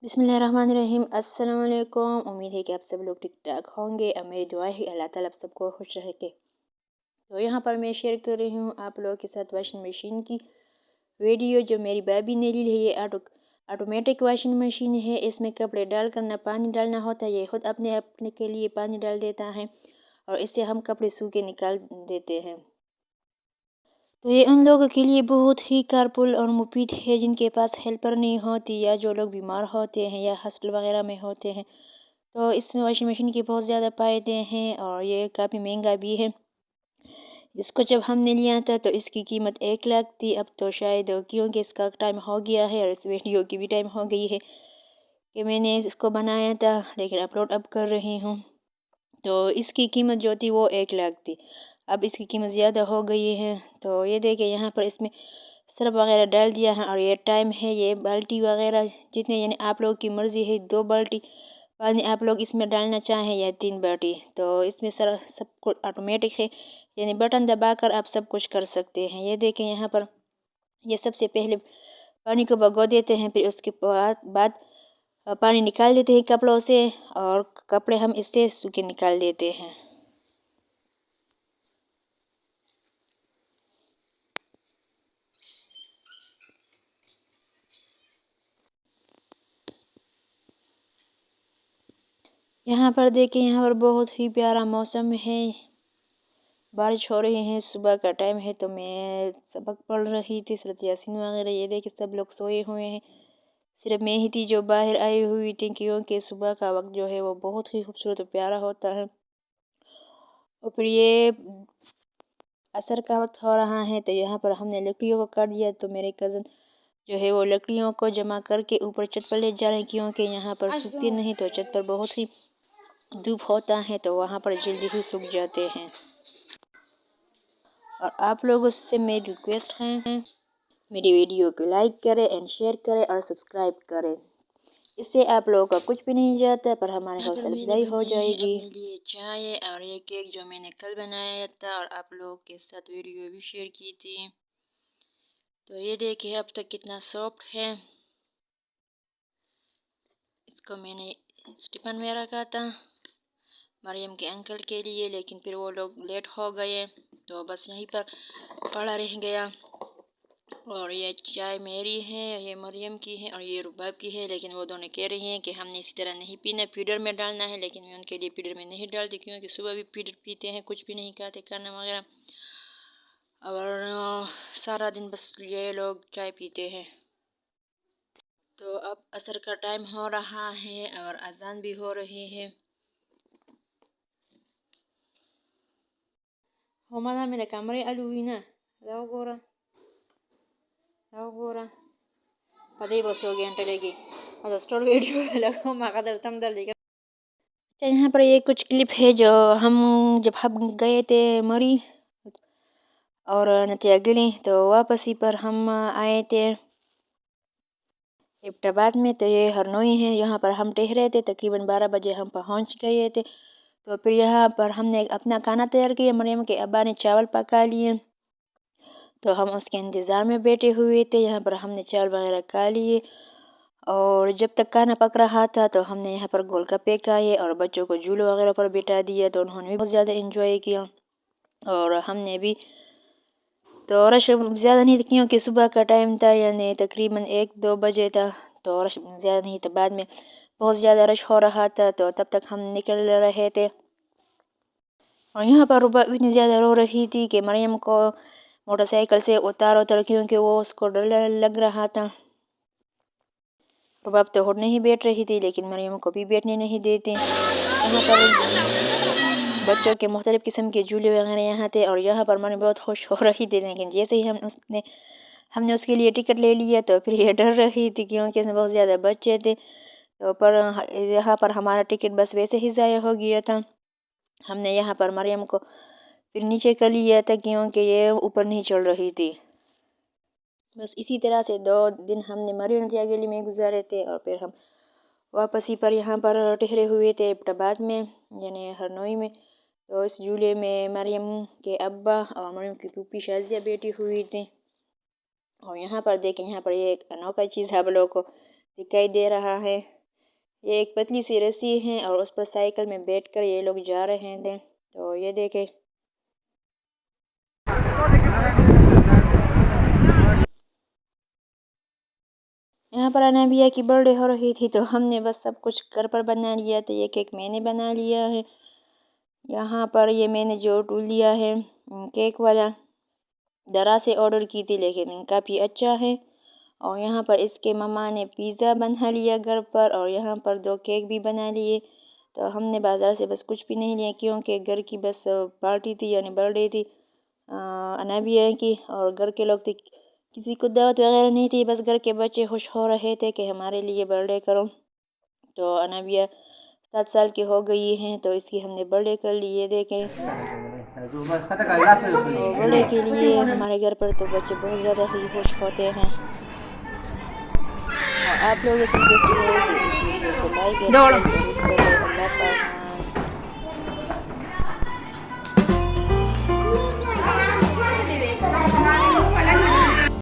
बिस्मिल्लाहिर्रहमानिर्रहीम। अस्सलाम वालेकुम। उम्मीद है कि आप सब लोग ठीक ठाक होंगे। अब मेरी दुआ है अल्लाह ताला आप सबको खुश रखे। तो यहाँ पर मैं शेयर कर रही हूँ आप लोगों के साथ वॉशिंग मशीन की वीडियो जो मेरी भाभी ने ली है। ये ऑटोमेटिक वॉशिंग मशीन है। इसमें कपड़े डालकर ना पानी डालना होता है, ये खुद अपने के लिए पानी डाल देता है और इससे हम कपड़े सूखे निकाल देते हैं। तो ये उन लोगों के लिए बहुत ही कारपुल और मुफीद है जिनके पास हेल्पर नहीं होती या जो लोग बीमार होते हैं या हॉस्टल वगैरह में होते हैं। तो इस वॉशिंग मशीन के बहुत ज़्यादा फ़ायदे हैं और ये काफ़ी महंगा भी है। इसको जब हमने लिया था तो इसकी कीमत 1 लाख थी। अब तो शायद क्योंकि इसका टाइम हो गया है और इस वीडियो की भी टाइम हो गई है कि मैंने इसको बनाया था, लेकिन अपलोड अब कर रही हूँ। तो इसकी कीमत जो थी वो 1 लाख थी। अब इसकी कीमत ज़्यादा हो गई है। तो ये देखिए यहाँ पर इसमें सर्फ वगैरह डाल दिया है और ये टाइम है। ये बाल्टी वगैरह जितने यानी आप लोग की मर्ज़ी है, 2 बाल्टी पानी आप लोग इसमें डालना चाहें या 3 बाल्टी। तो इसमें सब कुछ ऑटोमेटिक है, यानी बटन दबाकर आप सब कुछ कर सकते हैं। ये देखें यहाँ पर ये सबसे पहले पानी को भगो देते हैं, फिर उसके बाद पानी निकाल देते हैं कपड़ों से और कपड़े हम इससे सूखे निकाल देते हैं। यहाँ पर देखें, यहाँ पर बहुत ही प्यारा मौसम है, बारिश हो रही है, सुबह का टाइम है। तो मैं सबक पढ़ रही थी सूरत यासीन वगैरह। ये देखिए सब लोग सोए हुए हैं, सिर्फ मैं ही थी जो बाहर आई हुई थी क्योंकि सुबह का वक्त जो है वो बहुत ही खूबसूरत और प्यारा होता है। और फिर ये असर का वक्त हो रहा है तो यहाँ पर हमने लकड़ियों को काट दिया। तो मेरे कज़न जो है वो लकड़ियों को जमा करके ऊपर छत पर ले जा रहे हैं क्योंकि यहाँ पर सूखती नहीं, तो छत पर बहुत ही धूप होता है तो वहाँ पर जल्दी ही सूख जाते हैं। और आप लोगों से मेरी रिक्वेस्ट है, मेरी वीडियो को लाइक करें एंड शेयर करें और सब्सक्राइब करें। इससे आप लोगों का कुछ भी नहीं जाता पर हमारी हौसला अफजाई हो जाएगी। अपने लिए चाय और ये केक जो मैंने कल बनाया था और आप लोगों के साथ वीडियो भी शेयर की थी। तो ये देखिए अब तक कितना सॉफ्ट है। इसको मैंने स्टीफन में रखा था मरियम के अंकल के लिए, लेकिन फिर वो लोग लेट हो गए तो बस यहीं पर पड़ा रह गया। और ये चाय मेरी है, ये मरियम की है और ये रुबाब की है। लेकिन वो दोनों कह रही हैं कि हमने इसी तरह नहीं पीना, पीडर में डालना है। लेकिन मैं उनके लिए पीडर में नहीं डालती क्योंकि सुबह भी पीडर पीते हैं, कुछ भी नहीं खाते खाना वगैरह, और सारा दिन बस ये लोग चाय पीते हैं। तो अब असर का टाइम हो रहा है और अजान भी हो रही है। Homada mila kamari aluina law gora padai बसो घंटे लगी और स्टोर वीडियो लगा मगर तम दल देगा। अच्छा यहाँ पर ये कुछ क्लिप है जो हम गए थे मरी और नतिया गली, तो वापस ही पर हम आए थे इब्टाबाद में। तो ये हरनोई है, यहाँ पर हम ठहरे थे। तकरीबन 12 बजे हम पहुँच गए थे। तो फिर यहाँ पर हमने अपना खाना तैयार किया। मरियम के अब्बा ने चावल पका लिए तो हम उसके इंतज़ार में बैठे हुए थे। यहाँ पर हमने चावल वगैरह खा लिए और जब तक खाना पक रहा था तो हमने यहाँ पर गोलगप्पे खाए और बच्चों को झूलों वगैरह पर बिठा दिया तो उन्होंने भी बहुत ज़्यादा इंजॉय किया और हमने भी। तो रश ज़्यादा नहीं था क्योंकि सुबह का टाइम था, यानी तकरीबन 1-2 बजे था। तो रश ज़्यादा नहीं था, बाद में बहुत ज़्यादा रश हो रहा था तो तब तक हम निकल रहे थे। और यहाँ पर रुबा इतनी ज़्यादा रो रही थी कि मरियम को मोटरसाइकिल से उतार क्योंकि वो उसको डर लग रहा था। रुबाब तो होड़ नहीं बैठ रही थी लेकिन मरियम को भी बैठने नहीं देते। यहाँ पर बच्चों के मुख्तलिफ़ किस्म के झूले वगैरह यहाँ थे और यहाँ पर मरियम बहुत खुश हो रही थी। लेकिन जैसे ही हमने उसके लिए टिकट ले लिया तो फिर ये डर रही थी क्योंकि इसमें बहुत ज़्यादा बच्चे थे। तो पर यहाँ पर हमारा टिकट बस वैसे ही ज़ाया हो गया था। हमने यहाँ पर मरियम को फिर नीचे कर लिया था क्योंकि ये ऊपर नहीं चढ़ रही थी। बस इसी तरह से 2 दिन हमने मरियम गली में गुजारे थे और फिर हम वापस ही पर यहाँ पर ठहरे हुए थे इब्टाबाद में यानी हरनोई में। तो इस झूले में मरियम के अब्बा और मरियम की फूफी शाजिया बैठी हुई थी। और यहाँ पर देखें, यहाँ पर ये एक अनोखा चीज़ आप लोगों को दिखाई दे रहा है। ये एक पतली सी रस्सी है और उस पर साइकिल में बैठकर ये लोग जा रहे थे। तो ये देखें, यहाँ पर अनाबिया की बर्थडे हो रही थी तो हमने बस सब कुछ घर पर बना लिया। तो ये केक मैंने बना लिया है। यहाँ पर ये मैंने जो टूल लिया है केक वाला, दरा से ऑर्डर की थी लेकिन काफ़ी अच्छा है। और यहाँ पर इसके मम्मा ने पिज़्ज़ा बना लिया घर पर और यहाँ पर 2 केक भी बना लिए। तो हमने बाज़ार से बस कुछ भी नहीं लिया क्योंकि घर की बस पार्टी थी, यानी बर्थडे थी अनाबिया की, और घर के लोग थे, किसी को दावत वगैरह नहीं थी। बस घर के बच्चे खुश हो रहे थे कि हमारे लिए बर्थडे करो। तो अनाबिया 7 साल की हो गई हैं तो इसकी हमने बर्थडे कर ली। ये देखें, और बर्थडे के लिए हमारे घर पर तो बच्चे बहुत ज़्यादा ही खुश होते हैं। और आप लोग इस वीडियो को लाइक और शेयर जरूर करें। अल्लाह पाक।